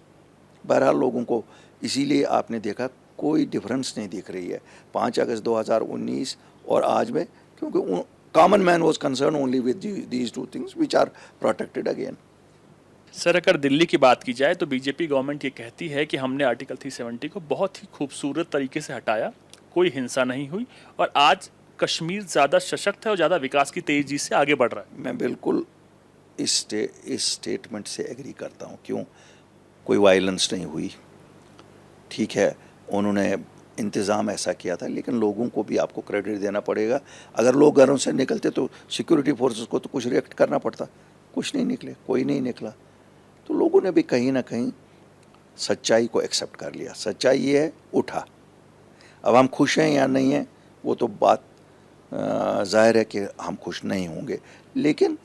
बहरहाल लोगों को, इसीलिए आपने देखा कोई डिफरेंस नहीं दिख रही है 5 अगस्त 2019 और आज में, क्योंकि common man was concern only with these two things which are protected again. Sir, अगर दिल्ली की बात की जाए तो बीजेपी गवर्नमेंट ये कहती है कि हमने आर्टिकल 370 को बहुत ही खूबसूरत तरीके से हटाया, कोई हिंसा नहीं हुई और आज कश्मीर ज़्यादा सशक्त है और ज़्यादा विकास की तेज़ी से आगे बढ़ रहा है। मैं बिल्कुल इस स्टेटमेंट से एग्री करता हूँ। क्यों? कोई वायलेंस नहीं हुई, ठीक है, उन्होंने इंतज़ाम ऐसा किया था, लेकिन लोगों को भी आपको क्रेडिट देना पड़ेगा। अगर लोग घरों से निकलते तो सिक्योरिटी फोर्सेस को तो कुछ रिएक्ट करना पड़ता, कुछ नहीं निकले, कोई नहीं निकला। तो लोगों ने भी कहीं ना कहीं सच्चाई को एक्सेप्ट कर लिया। सच्चाई ये है, उठा। अब हम खुश हैं या नहीं हैं वो तो बात जाहिर है कि हम खुश नहीं होंगे, लेकिन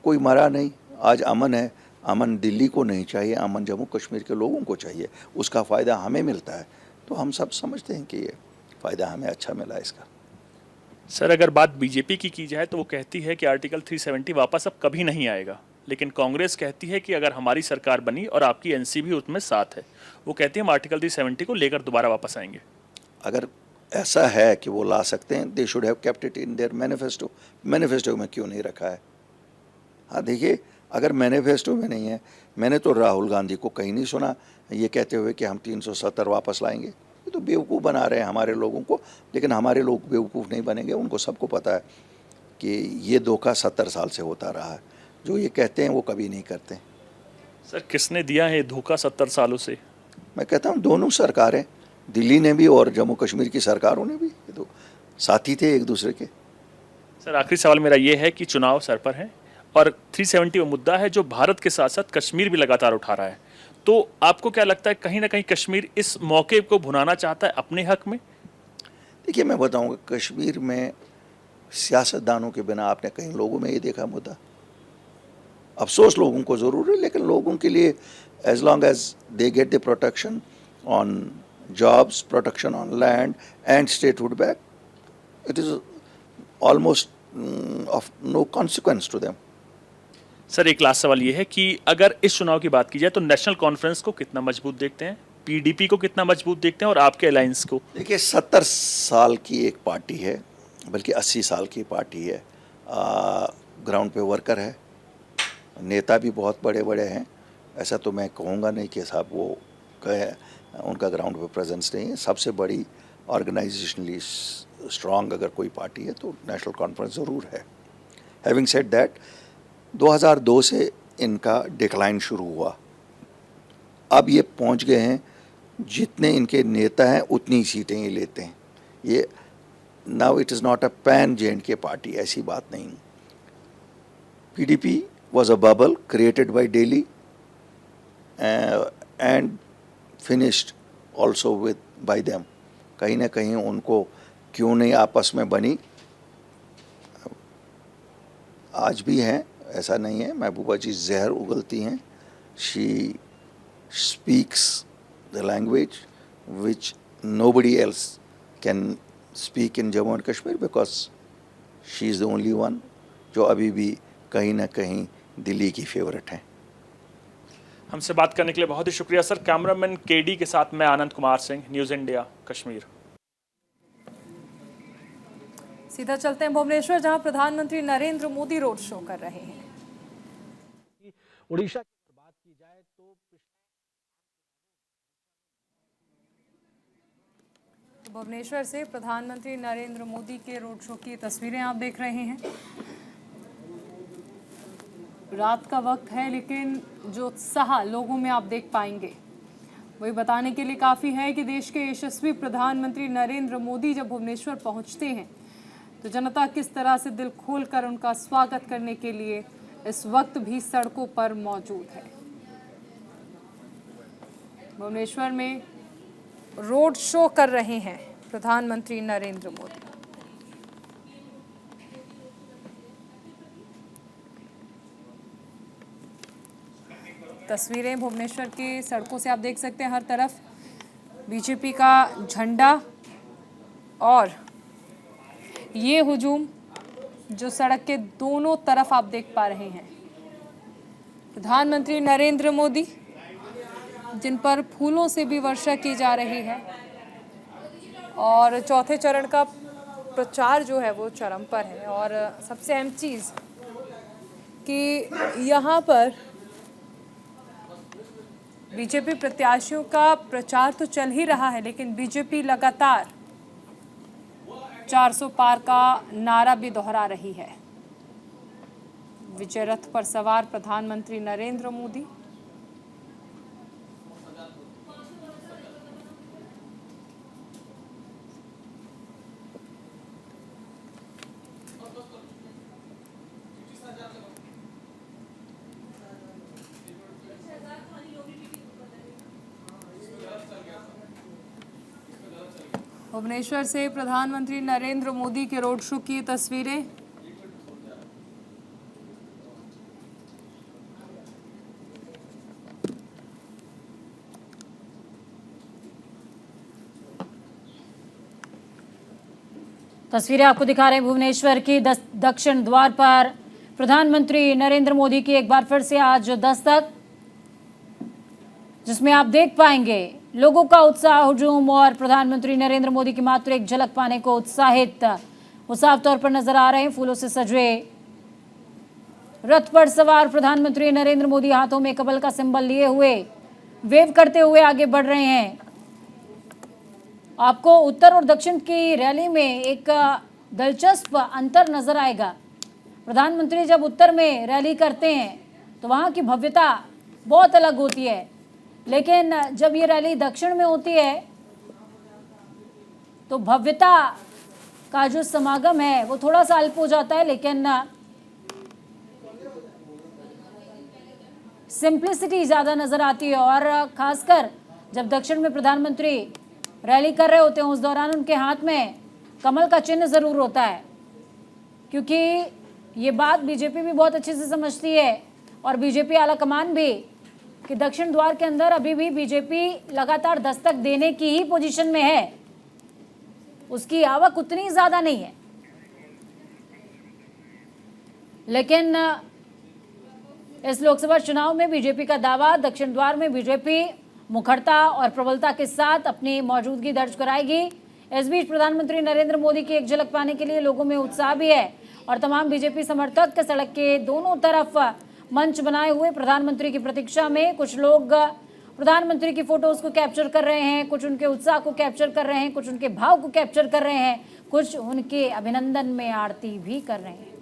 कोई मरा नहीं। आज अमन है। अमन दिल्ली को नहीं चाहिए, अमन जम्मू कश्मीर के लोगों को चाहिए। उसका फ़ायदा हमें मिलता है, तो हम सब समझते हैं कि ये फ़ायदा हमें अच्छा मिला इसका। सर, अगर बात बीजेपी की जाए तो वो कहती है कि आर्टिकल 370 वापस अब कभी नहीं आएगा, लेकिन कांग्रेस कहती है कि अगर हमारी सरकार बनी और आपकी एनसी भी उसमें साथ है, वो कहती है हम आर्टिकल 370 को लेकर दोबारा वापस आएंगे। अगर ऐसा है कि वो ला सकते हैं, they should have kept it in their manifesto. Manifesto में क्यों नहीं रखा है? हाँ देखिए, अगर मैनिफेस्टो में नहीं है, मैंने तो राहुल गांधी को कहीं नहीं सुना ये कहते हुए कि हम 370 वापस लाएंगे। ये तो बेवकूफ़ बना रहे हैं हमारे लोगों को, लेकिन हमारे लोग बेवकूफ़ नहीं बनेंगे। उनको सबको पता है कि ये धोखा 70 साल से होता रहा है। जो ये कहते हैं वो कभी नहीं करते। सर किसने दिया है धोखा 70 सालों से? मैं कहता हूँ दोनों सरकारें, दिल्ली ने भी और जम्मू कश्मीर की सरकारों ने भी, ये तो साथी थे एक दूसरे के। सर आखिरी सवाल मेरा ये है कि चुनाव सर पर है और 370 वो मुद्दा है जो भारत के साथ साथ कश्मीर भी लगातार उठा रहा है, तो आपको क्या लगता है कहीं ना कहीं कश्मीर इस मौके को भुनाना चाहता है अपने हक में? देखिए मैं बताऊंगा, कश्मीर में सियासतदानों के बिना आपने कहीं लोगों में ये देखा मुद्दा? अफसोस लोगों को ज़रूर है, लेकिन लोगों के लिए as long as they get the protection on jobs, protection on land and statehood back, it is almost of no consequence to them. Sir एक लास्ट सवाल ये है कि अगर इस चुनाव की बात की जाए तो नेशनल कॉन्फ्रेंस को कितना मजबूत देखते हैं, पीडीपी को कितना मजबूत देखते हैं और आपके अलायंस को? देखिए 70 साल की एक पार्टी है, बल्कि 80 साल की पार्टी है। ग्राउंड पे वर्कर है, नेता भी बहुत बड़े बड़े हैं। ऐसा तो मैं कहूँगा नहीं कि साहब वो कहे उनका ग्राउंड पे प्रेजेंस नहीं है। सबसे बड़ी ऑर्गेनाइजेशनली स्ट्रांग अगर कोई पार्टी है तो नेशनल कॉन्फ्रेंस ज़रूर है। हैविंग सेड दैट, 2002 से इनका डिक्लाइन शुरू हुआ। अब ये पहुंच गए हैं, जितने इनके नेता हैं उतनी ही सीटें ये लेते हैं। ये now it is not a pan J&K party, ऐसी बात नहीं। PDP was a bubble created by Delhi and finished also by them. कहीं ना कहीं उनको क्यों नहीं आपस में बनी, आज भी हैं, ऐसा नहीं है। महबूबा जी जहर उगलती हैं। She speaks the language which nobody else can speak in Jammu and Kashmir because she is the only one जो अभी भी कहीं ना कहीं दिल्ली की फेवरेट है। हमसे बात करने के लिए बहुत ही शुक्रिया सर। कैमरामैन केडी के साथ मैं आनंद कुमार सिंह, न्यूज़ इंडिया कश्मीर। सीधा चलते हैं भुवनेश्वर, जहां प्रधानमंत्री नरेंद्र मोदी रोड शो कर रहे हैं। उड़ीसा की बात की जाए तो भुवनेश्वर से प्रधानमंत्री नरेंद्र मोदी के रोड शो की तस्वीरें आप देख रहे हैं। रात का वक्त है, लेकिन जो उत्साह लोगों में आप देख पाएंगे वही बताने के लिए काफ़ी है कि देश के यशस्वी प्रधानमंत्री नरेंद्र मोदी जब भुवनेश्वर पहुंचते हैं तो जनता किस तरह से दिल खोलकर उनका स्वागत करने के लिए इस वक्त भी सड़कों पर मौजूद है। भुवनेश्वर में रोड शो कर रहे हैं प्रधानमंत्री नरेंद्र मोदी। तस्वीरें भुवनेश्वर के सड़कों से आप देख सकते हैं, हर तरफ बीजेपी का झंडा और ये हुजूम जो सड़क के दोनों तरफ आप देख पा रहे हैं। प्रधानमंत्री नरेंद्र मोदी जिन पर फूलों से भी वर्षा की जा रही है और चौथे चरण का प्रचार जो है वो चरम पर है। और सबसे अहम चीज़ कि यहाँ पर बीजेपी प्रत्याशियों का प्रचार तो चल ही रहा है, लेकिन बीजेपी लगातार 400 पार का नारा भी दोहरा रही है। विजय रथ पर सवार प्रधानमंत्री नरेंद्र मोदी भुवनेश्वर से प्रधानमंत्री नरेंद्र मोदी के रोड शो की तस्वीरें। तस्वीरें आपको दिखा रहे हैं भुवनेश्वर की दक्षिण द्वार पर प्रधानमंत्री नरेंद्र मोदी की एक बार फिर से आज दस्तक, जिसमें आप देख पाएंगे लोगों का उत्साह, हुजूम और प्रधानमंत्री नरेंद्र मोदी की मात्र एक झलक पाने को उत्साहित वो साफ तौर पर नजर आ रहे हैं। फूलों से सजे रथ पर सवार प्रधानमंत्री नरेंद्र मोदी हाथों में कमल का सिंबल लिए हुए वेव करते हुए आगे बढ़ रहे हैं। आपको उत्तर और दक्षिण की रैली में एक दिलचस्प अंतर नजर आएगा। प्रधानमंत्री जब उत्तर में रैली करते हैं तो वहां की भव्यता बहुत अलग होती है, लेकिन जब ये रैली दक्षिण में होती है तो भव्यता का जो समागम है वो थोड़ा सा अल्प हो जाता है, लेकिन सिंप्लिसिटी ज़्यादा नज़र आती है। और खासकर जब दक्षिण में प्रधानमंत्री रैली कर रहे होते हैं उस दौरान उनके हाथ में कमल का चिन्ह ज़रूर होता है, क्योंकि ये बात बीजेपी भी बहुत अच्छे से समझती है और बीजेपी आलाकमान भी कि दक्षिण द्वार के अंदर अभी भी बीजेपी लगातार दस्तक देने की ही पोजीशन में है। उसकी आवक उतनी ज़्यादा नहीं है, लेकिन इस लोकसभा चुनाव में बीजेपी का दावा, दक्षिण द्वार में बीजेपी मुखरता और प्रबलता के साथ अपनी मौजूदगी दर्ज कराएगी। इस बीच प्रधानमंत्री नरेंद्र मोदी की एक झलक पाने के लिए लोगों में उत्साह भी है और तमाम बीजेपी समर्थक सड़क के दोनों तरफ मंच बनाए हुए प्रधानमंत्री की प्रतीक्षा में। कुछ लोग प्रधानमंत्री की फोटोज को कैप्चर कर रहे हैं, कुछ उनके उत्साह को कैप्चर कर रहे हैं, कुछ उनके भाव को कैप्चर कर रहे हैं, कुछ उनके अभिनंदन में आरती भी कर रहे हैं।